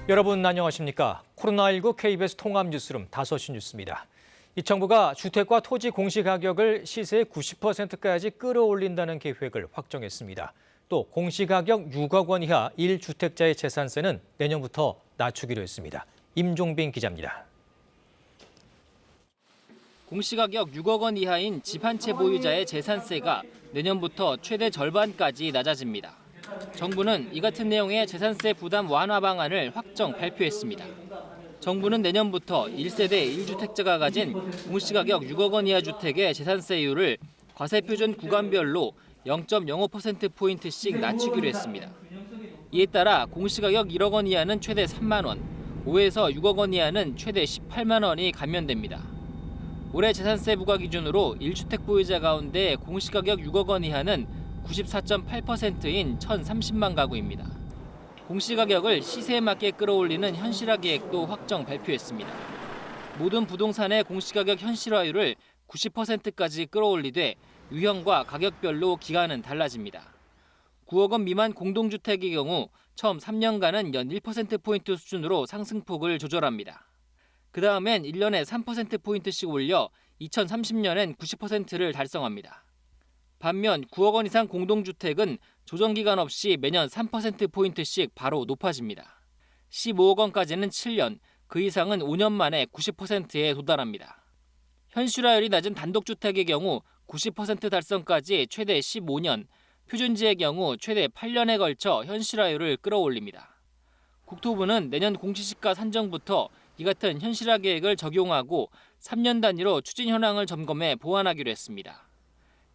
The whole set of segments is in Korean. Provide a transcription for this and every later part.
여러분 안녕하십니까? 코로나19 KBS 통합 뉴스룸 5시 뉴스입니다. 이 정부가 주택과 토지 공시가격을 시세의 90%까지 끌어올린다는 계획을 확정했습니다. 또 공시가격 6억 원 이하 1주택자의 재산세는 내년부터 낮추기로 했습니다. 임종빈 기자입니다. 공시가격 6억 원 이하인 집 한 채 보유자의 재산세가 내년부터 최대 절반까지 낮아집니다. 정부는 이 같은 내용의 재산세 부담 완화 방안을 확정 발표했습니다. 정부는 내년부터 1세대 1주택자가 가진 공시가격 6억 원 이하 주택의 재산세율을 과세표준 구간별로 0.05%포인트씩 낮추기로 했습니다. 이에 따라 공시가격 1억 원 이하는 최대 3만 원, 5에서 6억 원 이하는 최대 18만 원이 감면됩니다. 올해 재산세 부과 기준으로 1주택 보유자 가운데 공시가격 6억 원 이하는 94.8%인 1,030만 가구입니다. 공시가격을 시세에 맞게 끌어올리는 현실화 계획도 확정 발표했습니다. 모든 부동산의 공시가격 현실화율을 90%까지 끌어올리되 유형과 가격별로 기간은 달라집니다. 9억 원 미만 공동주택의 경우 처음 3년간은 연 1%포인트 수준으로 상승폭을 조절합니다. 그 다음엔 1년에 3%포인트씩 올려 2030년엔 90%를 달성합니다. 반면 9억 원 이상 공동주택은 조정기간 없이 매년 3%포인트씩 바로 높아집니다. 15억 원까지는 7년, 그 이상은 5년 만에 90%에 도달합니다. 현실화율이 낮은 단독주택의 경우 90% 달성까지 최대 15년, 표준지의 경우 최대 8년에 걸쳐 현실화율을 끌어올립니다. 국토부는 내년 공시지가 산정부터 이 같은 현실화 계획을 적용하고 3년 단위로 추진 현황을 점검해 보완하기로 했습니다.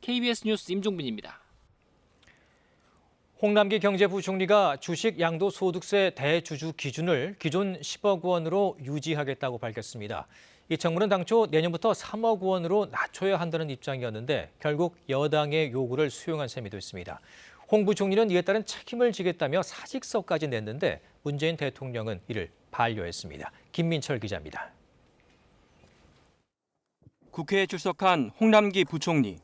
KBS 뉴스 임종빈입니다. 홍남기 경제부총리가 주식 양도소득세 대주주 기준을 기존 10억 원으로 유지하겠다고 밝혔습니다. 이 정부는 당초 내년부터 3억 원으로 낮춰야 한다는 입장이었는데 결국 여당의 요구를 수용한 셈이 됐습니다. 홍 부총리는 이에 따른 책임을 지겠다며 사직서까지 냈는데 문재인 대통령은 이를 반려했습니다. 김민철 기자입니다. 국회에 출석한 홍남기 부총리.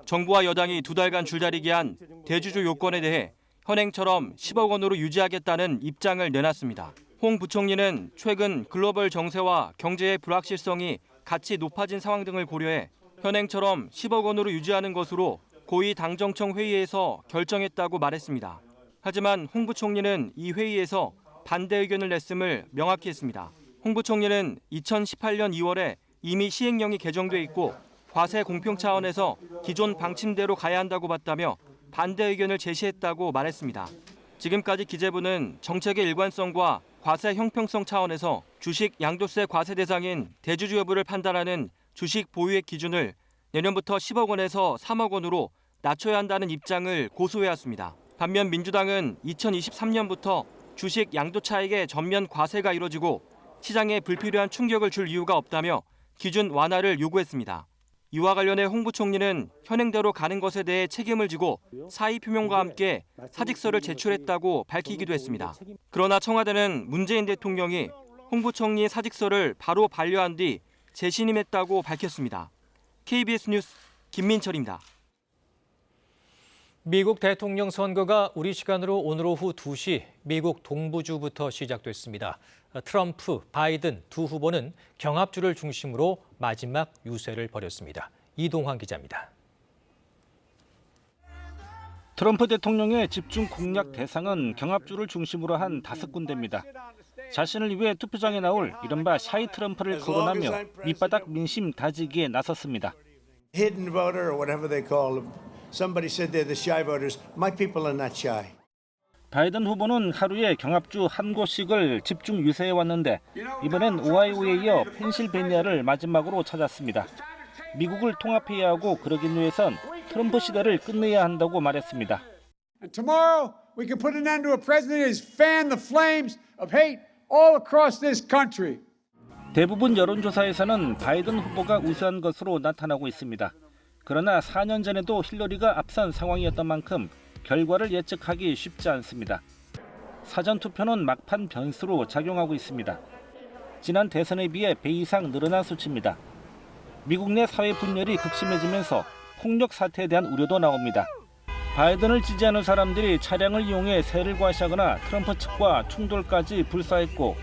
정부와 여당이 2달간 줄다리기 한 대주주 요건에 대해 현행처럼 10억 원으로 유지하겠다는 입장을 내놨습니다. 홍 부총리는 최근 글로벌 정세와 경제의 불확실성이 같이 높아진 상황 등을 고려해 현행처럼 10억 원으로 유지하는 것으로 고위 당정청 회의에서 결정했다고 말했습니다. 하지만 홍 부총리는 이 회의에서 반대 의견을 냈음을 명확히 했습니다. 홍 부총리는 2018년 2월에 이미 시행령이 개정돼 있고 과세 공평 차원에서 기존 방침대로 가야 한다고 봤다며 반대 의견을 제시했다고 말했습니다. 지금까지 기재부는 정책의 일관성과 과세 형평성 차원에서 주식 양도세 과세 대상인 대주주 여부를 판단하는 주식 보유액 기준을 내년부터 10억 원에서 3억 원으로 낮춰야 한다는 입장을 고수해왔습니다. 반면 민주당은 2023년부터 주식 양도 차익의 전면 과세가 이뤄지고 시장에 불필요한 충격을 줄 이유가 없다며 기준 완화를 요구했습니다. 이와 관련해 홍 부총리는 현행대로 가는 것에 대해 책임을 지고 사의 표명과 함께 사직서를 제출했다고 밝히기도 했습니다. 그러나 청와대는 문재인 대통령이 홍 부총리의 사직서를 바로 반려한 뒤 재신임했다고 밝혔습니다. KBS 뉴스 김민철입니다. 미국 대통령 선거가 우리 시간으로 오늘 오후 2시 미국 동부주부터 시작됐습니다. 트럼프, 바이든 두 후보는 경합주를 중심으로 마지막 유세를 벌였습니다. 이동환 기자입니다. 트럼프 대통령의 집중 공략 대상은 경합주를 중심으로 한 5군데입니다. 자신을 위해 투표장에 나올 이른바 샤이 트럼프를 거론하며 밑바닥 민심 다지기에 나섰습니다. Hidden voter or whatever they call them. Somebody said they're the shy voters. My people are not shy. 바이든 후보는 하루에 경합주 한 곳씩을 집중 유세해 왔는데 이번엔 오하이오에 이어 펜실베니아를 마지막으로 찾았습니다. 미국을 통합해야 하고 그러기 위해선 트럼프 시대를 끝내야 한다고 말했습니다. And tomorrow we can put an end to a president who has fanned the flames of hate all across this country. 대부분 여론조사에서는 바이든 후보가 우세한 것으로 나타나고 있습니다. 그러나 4년 전에도 힐러리가 앞선 상황이었던 만큼 결과를 예측하기 쉽지 않습니다. 사전투표는 막판 변수로 작용하고 있습니다. 지난 대선에 비해 배 이상 늘어난 수치입니다. 미국 내 사회 분열이 극심해지면서 폭력 사태에 대한 우려도 나옵니다. 바이든을 지지하는 사람들이 차량을 이용해 세를 과시하거나 트럼프 측과 충돌까지 불사했고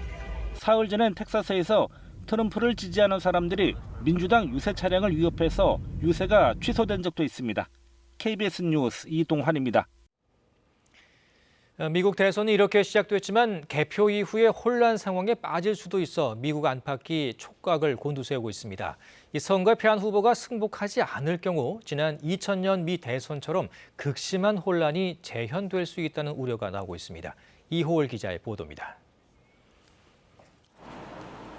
사흘 전엔 텍사스에서 트럼프를 지지하는 사람들이 민주당 유세 차량을 위협해서 유세가 취소된 적도 있습니다. KBS 뉴스 이동환입니다. 미국 대선이 이렇게 시작됐지만 개표 이후에 혼란 상황에 빠질 수도 있어 미국 안팎이 촉각을 곤두세우고 있습니다. 이 선거에 패한 후보가 승복하지 않을 경우 지난 2000년 미 대선처럼 극심한 혼란이 재현될 수 있다는 우려가 나오고 있습니다. 이호을 기자의 보도입니다.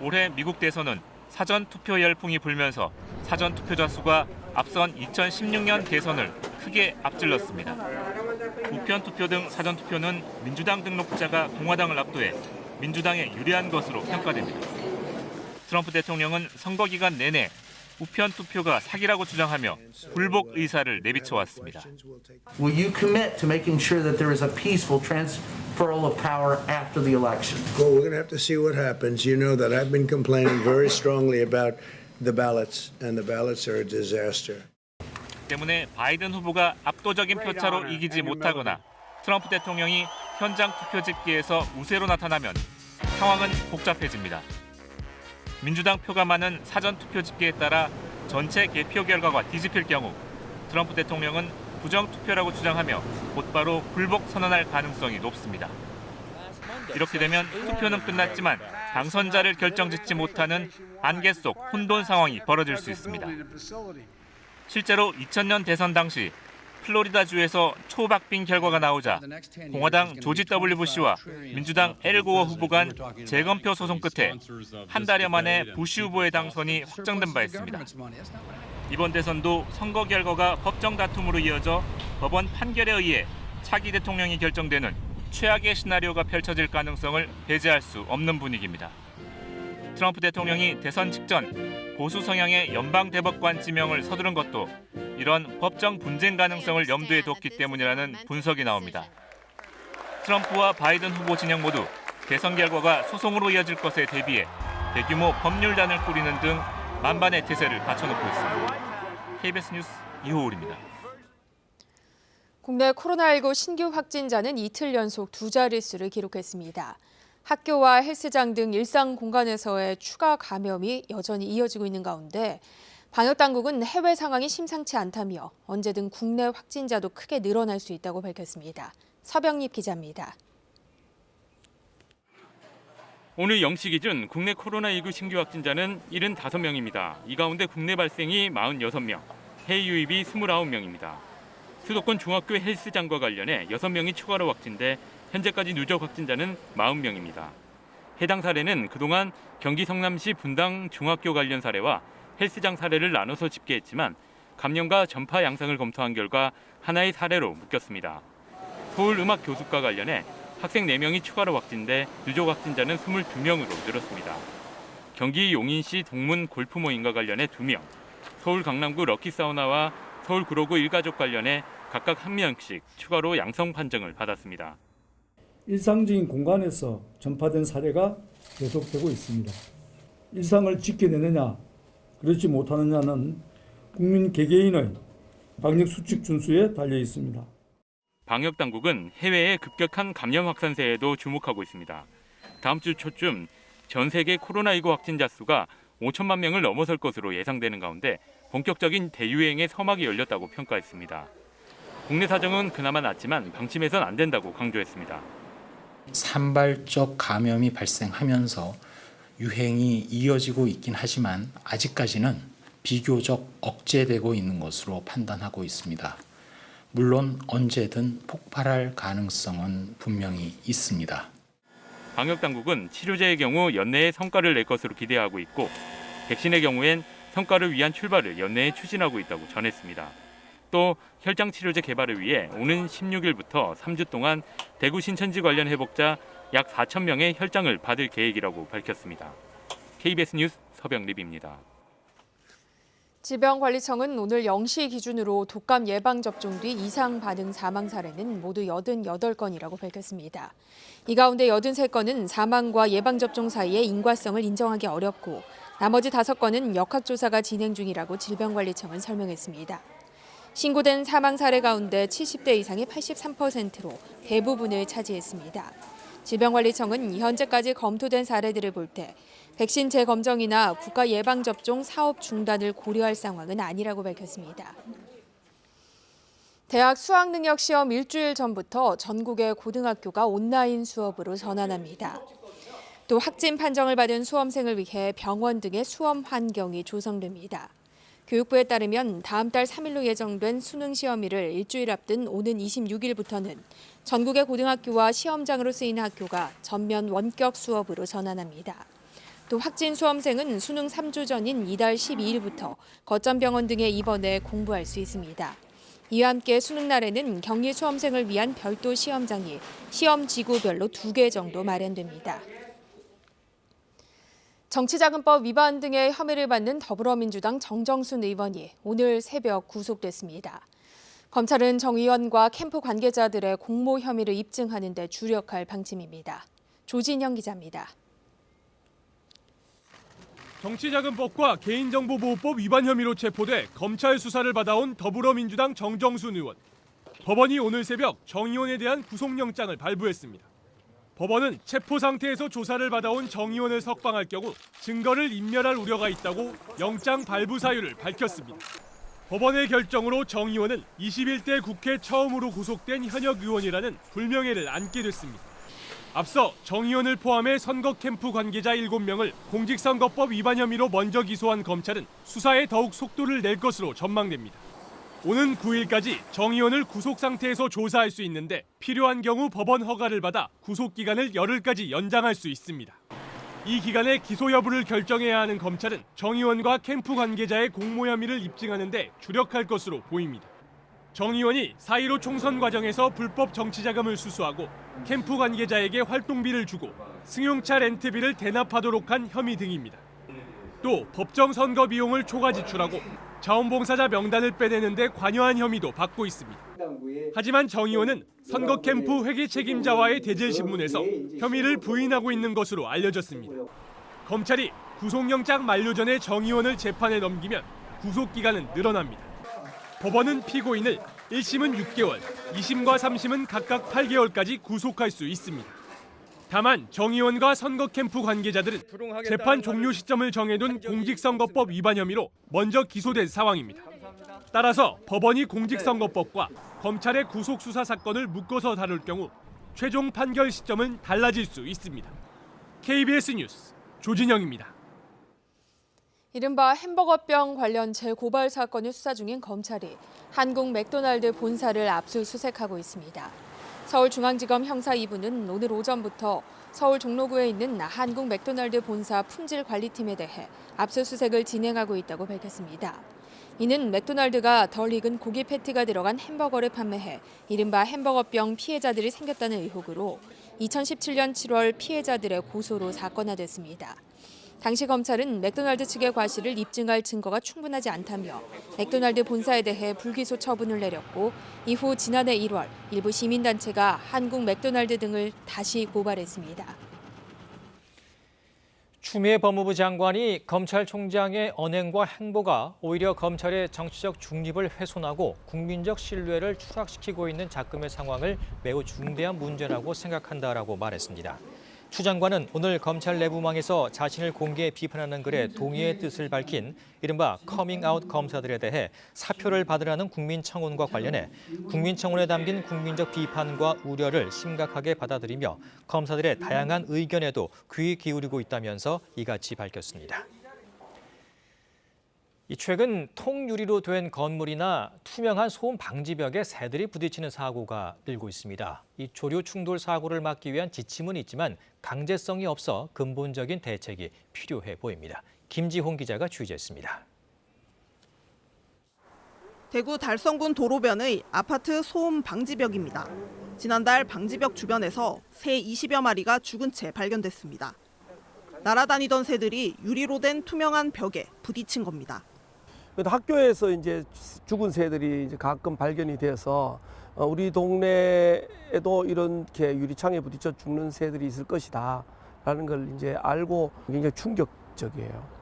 올해 미국 대선은 사전투표 열풍이 불면서 사전투표자 수가 앞선 2016년 대선을 크게 앞질렀습니다. 우편투표 등 사전투표는 민주당 등록자가 공화당을 압도해 민주당에 유리한 것으로 평가됩니다. 트럼프 대통령은 선거 기간 내내 우편투표가 사기라고 주장하며 불복 의사를 내비쳐왔습니다. Will you commit to making sure that there is a peaceful transferal of power after the election? Well, we're going to have to see what happens. You know that I've been complaining very strongly about the ballots, and the ballots are a disaster. 때문에 바이든 후보가 압도적인 표차로 이기지 못하거나 트럼프 대통령이 현장 투표 집계에서 우세로 나타나면 상황은 복잡해집니다. 민주당 표가 많은 사전 투표 집계에 따라 전체 개표 결과가 뒤집힐 경우 트럼프 대통령은 부정 투표라고 주장하며 곧바로 불복 선언할 가능성이 높습니다. 이렇게 되면 투표는 끝났지만 당선자를 결정짓지 못하는 안개 속 혼돈 상황이 벌어질 수 있습니다. 실제로 2000년 대선 당시 플로리다주에서 초박빙 결과가 나오자 공화당 조지 W. 부시와 민주당 엘 고어 후보 간 재검표 소송 끝에 한 달여 만에 부시 후보의 당선이 확정된 바 있습니다. 이번 대선도 선거 결과가 법정 다툼으로 이어져 법원 판결에 의해 차기 대통령이 결정되는 최악의 시나리오가 펼쳐질 가능성을 배제할 수 없는 분위기입니다. 트럼프 대통령이 대선 직전 보수 성향의 연방대법관 지명을 서두른 것도 이런 법정 분쟁 가능성을 염두에 뒀기 때문이라는 분석이 나옵니다. 트럼프와 바이든 후보 진영 모두 대선 결과가 소송으로 이어질 것에 대비해 대규모 법률단을 꾸리는 등 만반의 태세를 갖춰놓고 있습니다. KBS 뉴스 이호울입니다. 국내 코로나19 신규 확진자는 이틀 연속 두 자릿수를 기록했습니다. 학교와 헬스장 등 일상 공간에서의 추가 감염이 여전히 이어지고 있는 가운데 방역당국은 해외 상황이 심상치 않다며 언제든 국내 확진자도 크게 늘어날 수 있다고 밝혔습니다. 서병립 기자입니다. 오늘 0시 기준 국내 코로나19 신규 확진자는 75명입니다. 이 가운데 국내 발생이 46명, 해외 유입이 29명입니다. 수도권 중학교 헬스장과 관련해 6명이 추가로 확진돼 현재까지 누적 확진자는 40명입니다. 해당 사례는 그동안 경기 성남시 분당 중학교 관련 사례와 헬스장 사례를 나눠서 집계했지만 감염과 전파 양상을 검토한 결과 하나의 사례로 묶였습니다. 서울음악교습과 관련해 학생 4명이 추가로 확진돼 누적 확진자는 22명으로 늘었습니다. 경기 용인시 동문 골프 모임과 관련해 2명, 서울 강남구 럭키사우나와 서울 구로구 일가족 관련해 각각 1명씩 추가로 양성 판정을 받았습니다. 일상적인 공간에서 전파된 사례가 계속되고 있습니다. 일상을 지켜내느냐, 그렇지 못하느냐는 국민 개개인의 방역 수칙 준수에 달려 있습니다. 방역 당국은 해외의 급격한 감염 확산세에도 주목하고 있습니다. 다음 주 초쯤 전 세계 코로나19 확진자 수가 5천만 명을 넘어설 것으로 예상되는 가운데 본격적인 대유행의 서막이 열렸다고 평가했습니다. 국내 사정은 그나마 낫지만 방심해선 안 된다고 강조했습니다. 산발적 감염이 발생하면서 유행이 이어지고 있긴 하지만 아직까지는 비교적 억제되고 있는 것으로 판단하고 있습니다. 물론 언제든 폭발할 가능성은 분명히 있습니다. 방역당국은 치료제의 경우 연내에 성과를 낼 것으로 기대하고 있고 백신의 경우엔 성과를 위한 출발을 연내에 추진하고 있다고 전했습니다. 또 혈장 치료제 개발을 위해 오는 16일부터 3주 동안 대구 신천지 관련 회복자 약 4천 명의 혈장을 받을 계획이라고 밝혔습니다. KBS 뉴스 서병립입니다. 질병관리청은 오늘 0시 기준으로 독감 예방접종 뒤 이상 반응 사망 사례는 모두 88건이라고 밝혔습니다. 이 가운데 83건은 사망과 예방접종 사이의 인과성을 인정하기 어렵고 나머지 5건은 역학조사가 진행 중이라고 질병관리청은 설명했습니다. 신고된 사망 사례 가운데 70대 이상이 83%로 대부분을 차지했습니다. 질병관리청은 현재까지 검토된 사례들을 볼 때 백신 재검정이나 국가 예방접종 사업 중단을 고려할 상황은 아니라고 밝혔습니다. 대학 수학능력시험 일주일 전부터 전국의 고등학교가 온라인 수업으로 전환합니다. 또 학진 판정을 받은 수험생을 위해 병원 등의 수험 환경이 조성됩니다. 교육부에 따르면 다음 달 3일로 예정된 수능시험일을 일주일 앞둔 오는 26일부터는 전국의 고등학교와 시험장으로 쓰이는 학교가 전면 원격 수업으로 전환합니다. 또 확진 수험생은 수능 3주 전인 이달 12일부터 거점 병원 등에 입원해 공부할 수 있습니다. 이와 함께 수능 날에는 격리 수험생을 위한 별도 시험장이 시험지구별로 2개 정도 마련됩니다. 정치자금법 위반 등의 혐의를 받는 더불어민주당 정정순 의원이 오늘 새벽 구속됐습니다. 검찰은 정 의원과 캠프 관계자들의 공모 혐의를 입증하는 데 주력할 방침입니다. 조진영 기자입니다. 정치자금법과 개인정보보호법 위반 혐의로 체포돼 검찰 수사를 받아온 더불어민주당 정정순 의원. 법원이 오늘 새벽 정 의원에 대한 구속영장을 발부했습니다. 법원은 체포 상태에서 조사를 받아온 정 의원을 석방할 경우 증거를 인멸할 우려가 있다고 영장 발부 사유를 밝혔습니다. 법원의 결정으로 정 의원은 21대 국회 처음으로 구속된 현역 의원이라는 불명예를 안게 됐습니다. 앞서 정 의원을 포함해 선거 캠프 관계자 7명을 공직선거법 위반 혐의로 먼저 기소한 검찰은 수사에 더욱 속도를 낼 것으로 전망됩니다. 오는 9일까지 정 의원을 구속 상태에서 조사할 수 있는데 필요한 경우 법원 허가를 받아 구속 기간을 열흘까지 연장할 수 있습니다. 이 기간에 기소 여부를 결정해야 하는 검찰은 정 의원과 캠프 관계자의 공모 혐의를 입증하는 데 주력할 것으로 보입니다. 정 의원이 4.15 총선 과정에서 불법 정치자금을 수수하고 캠프 관계자에게 활동비를 주고 승용차 렌트비를 대납하도록 한 혐의 등입니다. 또 법정 선거 비용을 초과 지출하고 자원봉사자 명단을 빼내는 데 관여한 혐의도 받고 있습니다. 하지만 정 의원은 선거 캠프 회계 책임자와의 대질 신문에서 혐의를 부인하고 있는 것으로 알려졌습니다. 검찰이 구속영장 만료 전에 정 의원을 재판에 넘기면 구속기간은 늘어납니다. 법원은 피고인을 1심은 6개월, 2심과 3심은 각각 8개월까지 구속할 수 있습니다. 다만 정 의원과 선거 캠프 관계자들은 재판 종료 시점을 정해둔 공직선거법 위반 혐의로 먼저 기소된 상황입니다. 따라서 법원이 공직선거법과 검찰의 구속수사 사건을 묶어서 다룰 경우 최종 판결 시점은 달라질 수 있습니다. KBS 뉴스 조진영입니다. 이른바 햄버거병 관련 재고발 사건을 수사 중인 검찰이 한국 맥도날드 본사를 압수수색하고 있습니다. 서울중앙지검 형사 2부는 오늘 오전부터 서울 종로구에 있는 한국 맥도날드 본사 품질관리팀에 대해 압수수색을 진행하고 있다고 밝혔습니다. 이는 맥도날드가 덜 익은 고기 패티가 들어간 햄버거를 판매해 이른바 햄버거병 피해자들이 생겼다는 의혹으로 2017년 7월 피해자들의 고소로 사건화됐습니다. 당시 검찰은 맥도날드 측의 과실을 입증할 증거가 충분하지 않다며 맥도날드 본사에 대해 불기소 처분을 내렸고 이후 지난해 1월 일부 시민단체가 한국 맥도날드 등을 다시 고발했습니다. 추미애 법무부 장관이 검찰총장의 언행과 행보가 오히려 검찰의 정치적 중립을 훼손하고 국민적 신뢰를 추락시키고 있는 작금의 상황을 매우 중대한 문제라고 생각한다라고 말했습니다. 추 장관은 오늘 검찰 내부망에서 자신을 공개 비판하는 글에 동의의 뜻을 밝힌 이른바 커밍아웃 검사들에 대해 사표를 받으라는 국민청원과 관련해 국민청원에 담긴 국민적 비판과 우려를 심각하게 받아들이며 검사들의 다양한 의견에도 귀 기울이고 있다면서 이같이 밝혔습니다. 최근 통유리로 된 건물이나 투명한 소음 방지벽에 새들이 부딪히는 사고가 늘고 있습니다. 이 조류 충돌 사고를 막기 위한 지침은 있지만 강제성이 없어 근본적인 대책이 필요해 보입니다. 김지홍 기자가 취재했습니다. 대구 달성군 도로변의 아파트 소음 방지벽입니다. 지난달 방지벽 주변에서 새 20여 마리가 죽은 채 발견됐습니다. 날아다니던 새들이 유리로 된 투명한 벽에 부딪힌 겁니다. 학교에서 이제 죽은 새들이 이제 가끔 발견이 돼서 우리 동네에도 이렇게 유리창에 부딪혀 죽는 새들이 있을 것이다라는 걸 이제 알고 굉장히 충격적이에요.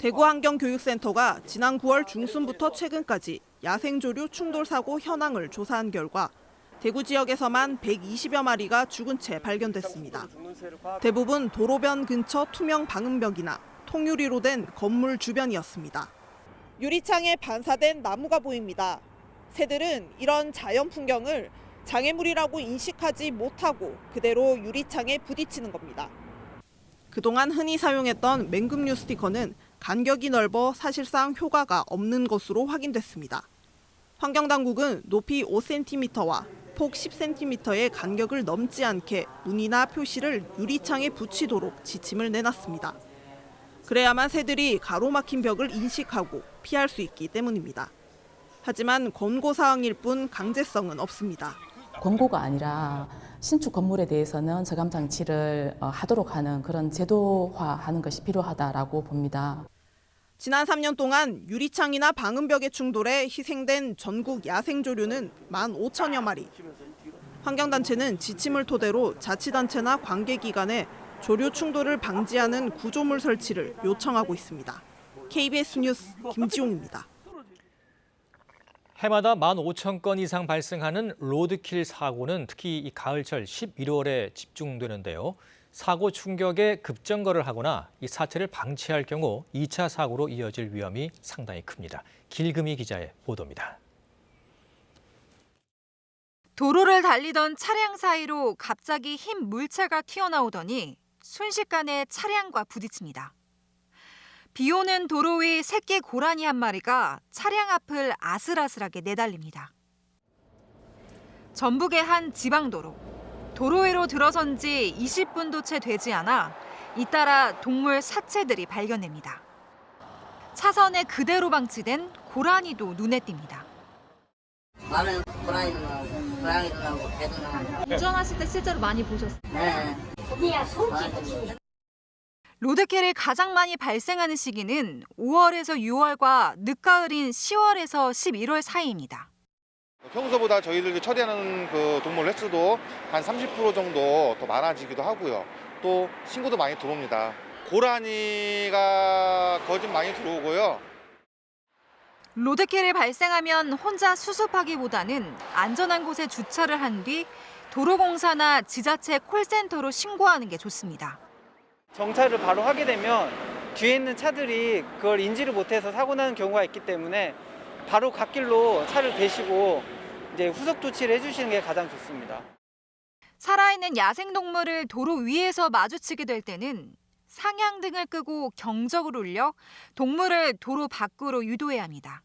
대구환경교육센터가 지난 9월 중순부터 최근까지 야생조류 충돌 사고 현황을 조사한 결과 대구 지역에서만 120여 마리가 죽은 채 발견됐습니다. 대부분 도로변 근처 투명 방음벽이나 통유리로 된 건물 주변이었습니다. 유리창에 반사된 나무가 보입니다. 새들은 이런 자연 풍경을 장애물이라고 인식하지 못하고 그대로 유리창에 부딪히는 겁니다. 그동안 흔히 사용했던 맹금류 스티커는 간격이 넓어 사실상 효과가 없는 것으로 확인됐습니다. 환경당국은 높이 5cm와 폭 10cm의 간격을 넘지 않게 문이나 표시를 유리창에 붙이도록 지침을 내놨습니다. 그래야만 새들이 가로막힌 벽을 인식하고 피할 수 있기 때문입니다. 하지만 권고사항일 뿐 강제성은 없습니다. 권고가 아니라 신축 건물에 대해서는 저감 장치를 하도록 하는 그런 제도화하는 것이 필요하다라고 봅니다. 지난 3년 동안 유리창이나 방음벽의 충돌에 희생된 전국 야생조류는 15,000여 마리. 환경단체는 지침을 토대로 자치단체나 관계기관에 조류 충돌을 방지하는 구조물 설치를 요청하고 있습니다. KBS 뉴스 김지용입니다. 해마다 15,000건 이상 발생하는 로드킬 사고는 특히 이 가을철 11월에 집중되는데요. 사고 충격에 급정거를 하거나 이 사체를 방치할 경우 2차 사고로 이어질 위험이 상당히 큽니다. 길금희 기자의 보도입니다. 도로를 달리던 차량 사이로 갑자기 흰 물체가 튀어나오더니 순식간에 차량과 부딪힙니다. 비 오는 도로 위 새끼 고라니 한 마리가 차량 앞을 아슬아슬하게 내달립니다. 전북의 한 지방도로. 도로 위로 들어선 지 20분도 채 되지 않아 잇따라 동물 사체들이 발견됩니다. 차선에 그대로 방치된 고라니도 눈에 띕니다. 많은 고라니도 나오고 고양이도 나오고 개도 나오고. 운전하실 때 실제로 많이 보셨어요? 네. 로드킬이 가장 많이 발생하는 시기는 5월에서 6월과 늦가을인 10월에서 11월 사이입니다. 평소보다 저희들 처리하는 그 동물 횟수도 한 30% 정도 더 많아지기도 하고요. 또 신고도 많이 들어옵니다. 고라니가 거진 많이 들어오고요. 로드킬이 발생하면 혼자 수습하기보다는 안전한 곳에 주차를 한 뒤 도로공사나 지자체 콜센터로 신고하는 게 좋습니다. 정차를 바로 하게 되면 뒤에 있는 차들이 그걸 인지를 못해서 사고 나는 경우가 있기 때문에 바로 갓길로 차를 대시고 이제 후속 조치를 해주시는 게 가장 좋습니다. 살아있는 야생동물을 도로 위에서 마주치게 될 때는 상향등을 끄고 경적을 울려 동물을 도로 밖으로 유도해야 합니다.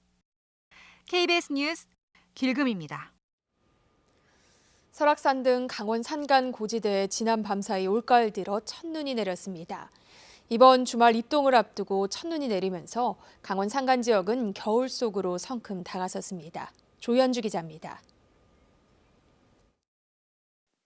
KBS 뉴스 길금입니다. 설악산 등 강원 산간 고지대에 지난 밤사이 올가을 들어 첫눈이 내렸습니다. 이번 주말 입동을 앞두고 첫눈이 내리면서 강원 산간 지역은 겨울 속으로 성큼 다가섰습니다. 조현주 기자입니다.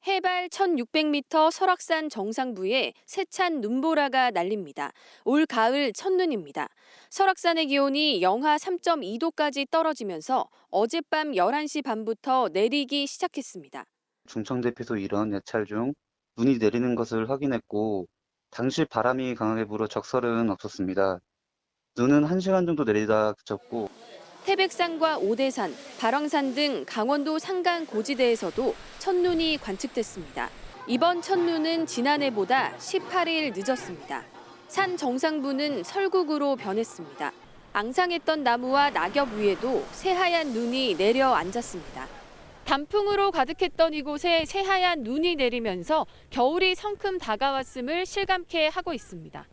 해발 1,600m 설악산 정상부에 세찬 눈보라가 날립니다. 올 가을 첫눈입니다. 설악산의 기온이 영하 3.2도까지 떨어지면서 어젯밤 11시 반부터 내리기 시작했습니다. 중청대피소 일원 예찰 중 눈이 내리는 것을 확인했고 당시 바람이 강하게 불어 적설은 없었습니다. 눈은 1시간 정도 내리다 그쳤고 태백산과 오대산, 발왕산 등 강원도 산간 고지대에서도 첫눈이 관측됐습니다. 이번 첫눈은 지난해보다 18일 늦었습니다. 산 정상부는 설국으로 변했습니다. 앙상했던 나무와 낙엽 위에도 새하얀 눈이 내려 앉았습니다. 단풍으로 가득했던 이곳에 새하얀 눈이 내리면서 겨울이 성큼 다가왔음을 실감케 하고 있습니다.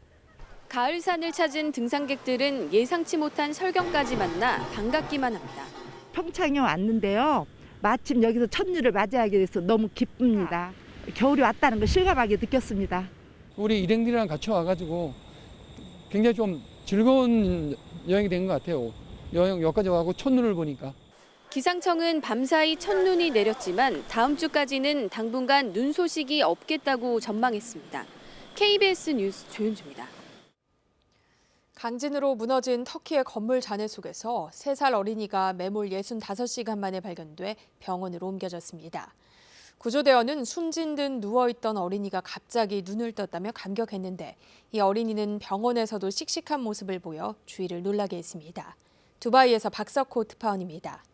가을산을 찾은 등산객들은 예상치 못한 설경까지 만나 반갑기만 합니다. 평창에 왔는데요. 마침 여기서 첫눈을 맞이하게 돼서 너무 기쁩니다. 겨울이 왔다는 걸 실감하게 느꼈습니다. 우리 일행들이랑 같이 와가지고 굉장히 좀 즐거운 여행이 된 것 같아요. 여기까지 와고 첫눈을 보니까. 기상청은 밤사이 첫눈이 내렸지만 다음 주까지는 당분간 눈 소식이 없겠다고 전망했습니다. KBS 뉴스 조윤주입니다. 강진으로 무너진 터키의 건물 잔해 속에서 3살 어린이가 매몰 65시간 만에 발견돼 병원으로 옮겨졌습니다. 구조대원은 숨진 듯 누워있던 어린이가 갑자기 눈을 떴다며 감격했는데 이 어린이는 병원에서도 씩씩한 모습을 보여 주위를 놀라게 했습니다. 두바이에서 박석호 특파원입니다.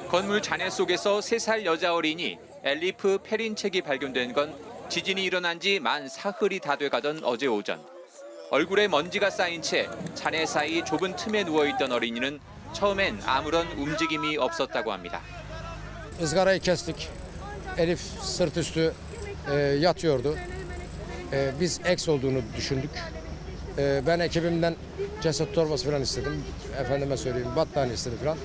건물 잔해 속에서 3살 여자 어린이 엘리프 페린책이 발견된 건 지진이 일어난 지 만 사흘이 다 돼가던 어제 o전. 얼굴에 먼지가 쌓인 채 잔해 사이 좁은 틈에 누워있던 어린이는 처음엔 아무런 움직임이 없었다고 합니다. Izgarayı kestik. Elif sırt üstü yatıyordu. Biz eks olduğunu düşündük. Ben ekibimden ceset torbası falan istedim. Efendime söyleyeyim battaniye istedi falan.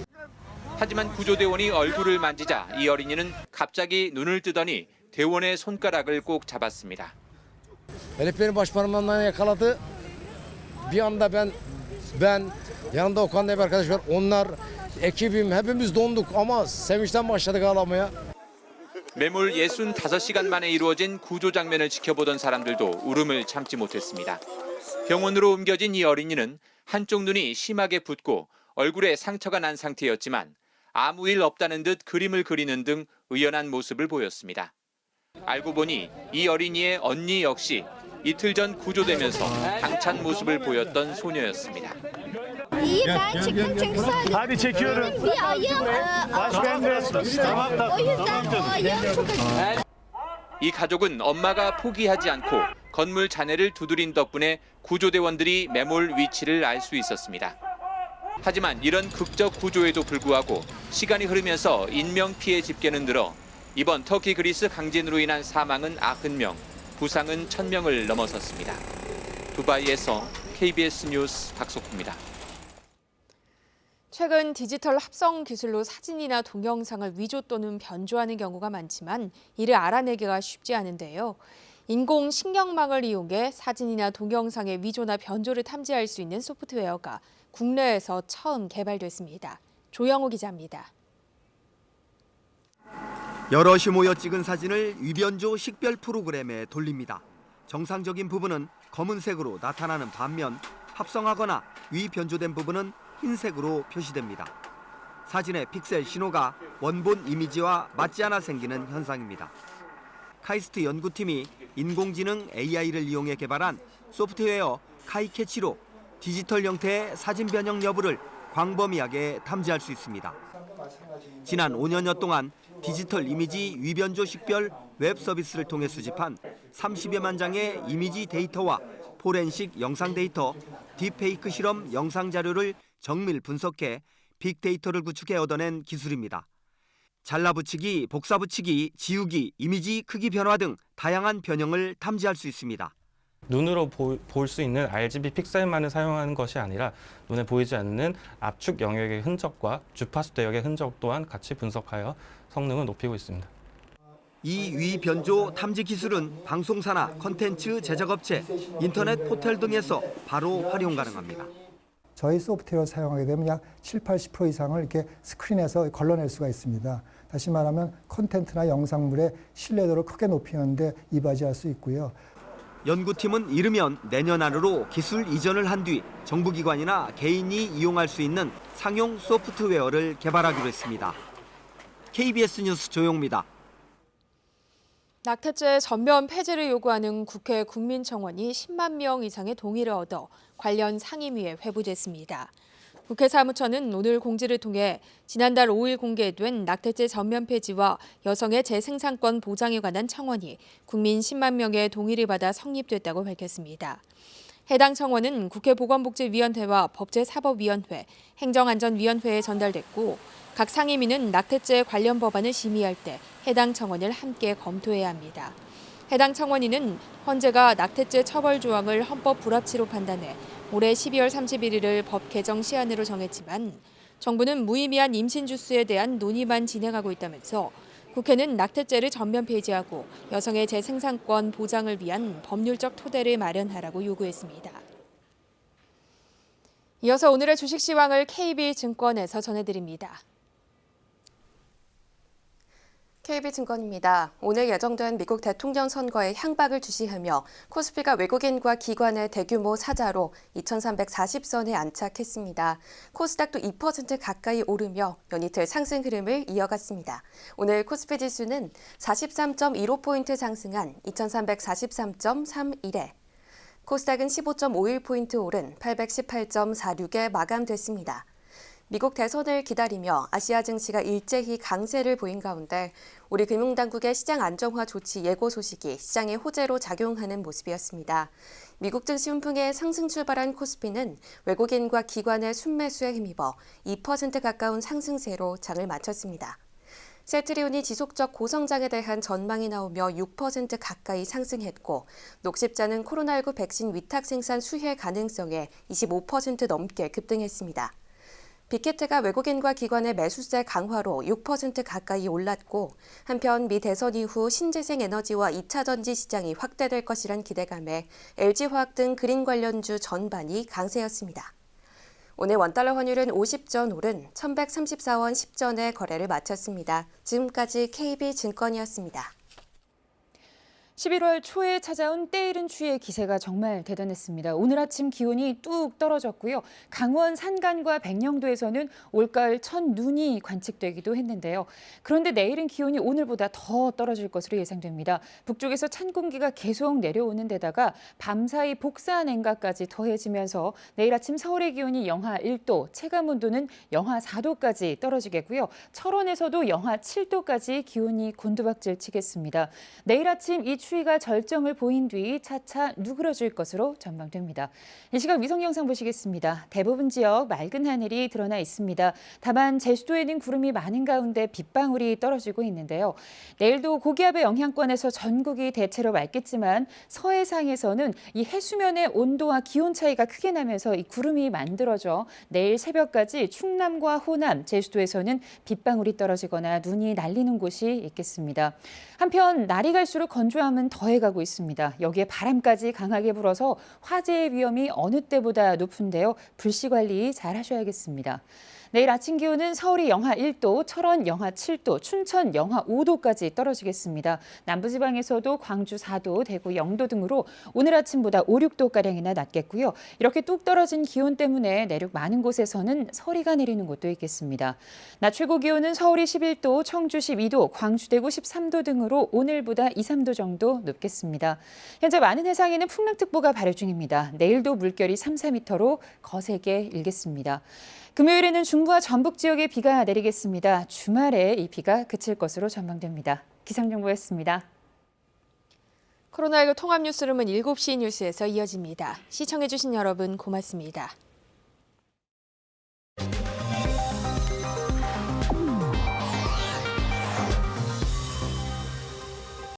하지만 구조대원이 얼굴을 만지자 이 어린이는 갑자기 눈을 뜨더니 대원의 손가락을 꼭 잡았습니다. Elif beni baş parmağımdan yakaladı. Bir anda ben yanında Okan diye bir arkadaş var. Onlar ekibim hepimiz donduk ama sevinçten başladık ağlamaya. 매몰 65시간 만에 이루어진 구조 장면을 지켜보던 사람들도 울음을 참지 못했습니다. 병원으로 옮겨진 이 어린이는 한쪽 눈이 심하게 붓고 얼굴에 상처가 난 상태였지만 아무 일 없다는 듯 그림을 그리는 등 의연한 모습을 보였습니다. 알고 보니 이 어린이의 언니 역시 이틀 전 구조되면서 당찬 모습을 보였던 소녀였습니다. İyi ben çıktım çünkü sadece Hadi çekiyorum. benim bir ayım Başkan o yüzden o ayım çok acı. 이 가족은 엄마가 포기하지 않고 건물 잔해를 두드린 덕분에 구조대원들이 매몰 위치를 알 수 있었습니다. 하지만 이런 극적 구조에도 불구하고 시간이 흐르면서 인명피해 집계는 늘어 이번 터키 그리스 강진으로 인한 사망은 90명, 부상은 1000명을 넘어섰습니다. 두바이에서 KBS 뉴스 박석호입니다. 최근 디지털 합성 기술로 사진이나 동영상을 위조 또는 변조하는 경우가 많지만 이를 알아내기가 쉽지 않은데요. 인공신경망을 이용해 사진이나 동영상의 위조나 변조를 탐지할 수 있는 소프트웨어가 국내에서 처음 개발됐습니다. 조영호 기자입니다. 여럿이 모여 찍은 사진을 위변조 식별 프로그램에 돌립니다. 정상적인 부분은 검은색으로 나타나는 반면 합성하거나 위변조된 부분은 흰색으로 표시됩니다. 사진의 픽셀 신호가 원본 이미지와 맞지 않아 생기는 현상입니다. 카이스트 연구팀이 인공지능 AI를 이용해 개발한 소프트웨어 카이캐치로 디지털 형태의 사진 변형 여부를 광범위하게 탐지할 수 있습니다. 지난 5년여 동안 디지털 이미지 위변조 식별 웹 서비스를 통해 수집한 30여만 장의 이미지 데이터와 포렌식 영상 데이터, 딥페이크 실험 영상 자료를 정밀 분석해 빅데이터를 구축해 얻어낸 기술입니다. 잘라붙이기, 복사붙이기, 지우기, 이미지 크기 변화 등 다양한 변형을 탐지할 수 있습니다. 눈으로 볼 수 있는 RGB 픽셀만을 사용하는 것이 아니라 눈에 보이지 않는 압축 영역의 흔적과 주파수 대역의 흔적 또한 같이 분석하여 성능을 높이고 있습니다. 이 위변조 탐지 기술은 방송사나 콘텐츠 제작업체, 인터넷 포털 등에서 바로 활용 가능합니다. 저희 소프트웨어를 사용하게 되면 약 70-80% 이상을 이렇게 스크린에서 걸러낼 수가 있습니다. 다시 말하면 콘텐츠나 영상물의 신뢰도를 크게 높이는 데 이바지할 수 있고요. 연구팀은 이르면 내년 안으로 기술 이전을 한 뒤 정부기관이나 개인이 이용할 수 있는 상용 소프트웨어를 개발하기로 했습니다. KBS 뉴스 조용입니다. 낙태죄 전면 폐지를 요구하는 국회 국민청원이 10만 명 이상의 동의를 얻어 관련 상임위에 회부됐습니다. 국회 사무처는 오늘 공지를 통해 지난달 5일 공개된 낙태죄 전면 폐지와 여성의 재생산권 보장에 관한 청원이 국민 10만 명의 동의를 받아 성립됐다고 밝혔습니다. 해당 청원은 국회 보건복지위원회와 법제사법위원회, 행정안전위원회에 전달됐고 각 상임위는 낙태죄 관련 법안을 심의할 때 해당 청원을 함께 검토해야 합니다. 해당 청원위는 헌재가 낙태죄 처벌 조항을 헌법 불합치로 판단해 올해 12월 31일을 법 개정 시한으로 정했지만 정부는 무의미한 임신 주수에 대한 논의만 진행하고 있다면서 국회는 낙태죄를 전면 폐지하고 여성의 재생산권 보장을 위한 법률적 토대를 마련하라고 요구했습니다. 이어서 오늘의 주식 시황을 KB증권에서 전해드립니다. KB증권입니다. 오늘 예정된 미국 대통령 선거에 향박을 주시하며 코스피가 외국인과 기관의 대규모 사자로 2,340선에 안착했습니다. 코스닥도 2% 가까이 오르며 연이틀 상승 흐름을 이어갔습니다. 오늘 코스피 지수는 43.15포인트 상승한 2,343.31에 코스닥은 15.51포인트 오른 818.46에 마감됐습니다. 미국 대선을 기다리며 아시아 증시가 일제히 강세를 보인 가운데 우리 금융당국의 시장 안정화 조치 예고 소식이 시장의 호재로 작용하는 모습이었습니다. 미국 증시 훈풍에 상승 출발한 코스피는 외국인과 기관의 순매수에 힘입어 2% 가까운 상승세로 장을 마쳤습니다. 세트리온이 지속적 고성장에 대한 전망이 나오며 6% 가까이 상승했고 녹십자는 코로나19 백신 위탁 생산 수혜 가능성에 25% 넘게 급등했습니다. 빅히트가 외국인과 기관의 매수세 강화로 6% 가까이 올랐고 한편 미 대선 이후 신재생 에너지와 2차 전지 시장이 확대될 것이란 기대감에 LG화학 등 그린 관련주 전반이 강세였습니다. 오늘 원달러 환율은 50전 오른 1,134원 10전에 거래를 마쳤습니다. 지금까지 KB증권이었습니다. 11월 초에 찾아온 때이른 추위의 기세가 정말 대단했습니다. 오늘 아침 기온이 뚝 떨어졌고요. 강원 산간과 백령도에서는 올가을 첫 눈이 관측되기도 했는데요. 그런데 내일은 기온이 오늘보다 더 떨어질 것으로 예상됩니다. 북쪽에서 찬 공기가 계속 내려오는 데다가 밤사이 복사 냉각까지 더해지면서 내일 아침 서울의 기온이 영하 1도, 체감온도는 영하 4도까지 떨어지겠고요. 철원에서도 영하 7도까지 기온이 곤두박질 치겠습니다. 내일 아침 이 추위가 절정을 보인 뒤 차차 누그러질 것으로 전망됩니다. 이 시각 위성 영상 보시겠습니다. 대부분 지역 맑은 하늘이 드러나 있습니다. 다만 제주도에는 구름이 많은 가운데 빗방울이 떨어지고 있는데요. 내일도 고기압의 영향권에서 전국이 대체로 맑겠지만 서해상에서는 이 해수면의 온도와 기온 차이가 크게 나면서 이 구름이 만들어져 내일 새벽까지 충남과 호남, 제주도에서는 빗방울이 떨어지거나 눈이 날리는 곳이 있겠습니다. 한편 날이 갈수록 건조함은 더해가고 있습니다. 여기에 바람까지 강하게 불어서 화재의 위험이 어느 때보다 높은데요. 불씨 관리 잘 하셔야겠습니다. 내일 아침 기온은 서울이 영하 1도, 철원 영하 7도, 춘천 영하 5도까지 떨어지겠습니다. 남부지방에서도 광주 4도, 대구 0도 등으로 오늘 아침보다 5, 6도가량이나 낮겠고요. 이렇게 뚝 떨어진 기온 때문에 내륙 많은 곳에서는 서리가 내리는 곳도 있겠습니다. 낮 최고 기온은 서울이 11도, 청주 12도, 광주, 대구 13도 등으로 오늘보다 2, 3도 정도 높겠습니다. 현재 많은 해상에는 풍랑특보가 발효 중입니다. 내일도 물결이 3, 4m로 거세게 일겠습니다. 금요일에는 중부와 전북 지역에 비가 내리겠습니다. 주말에 이 비가 그칠 것으로 전망됩니다. 기상정보였습니다. 코로나19 통합 뉴스룸은 7시 뉴스에서 이어집니다. 시청해주신 여러분 고맙습니다.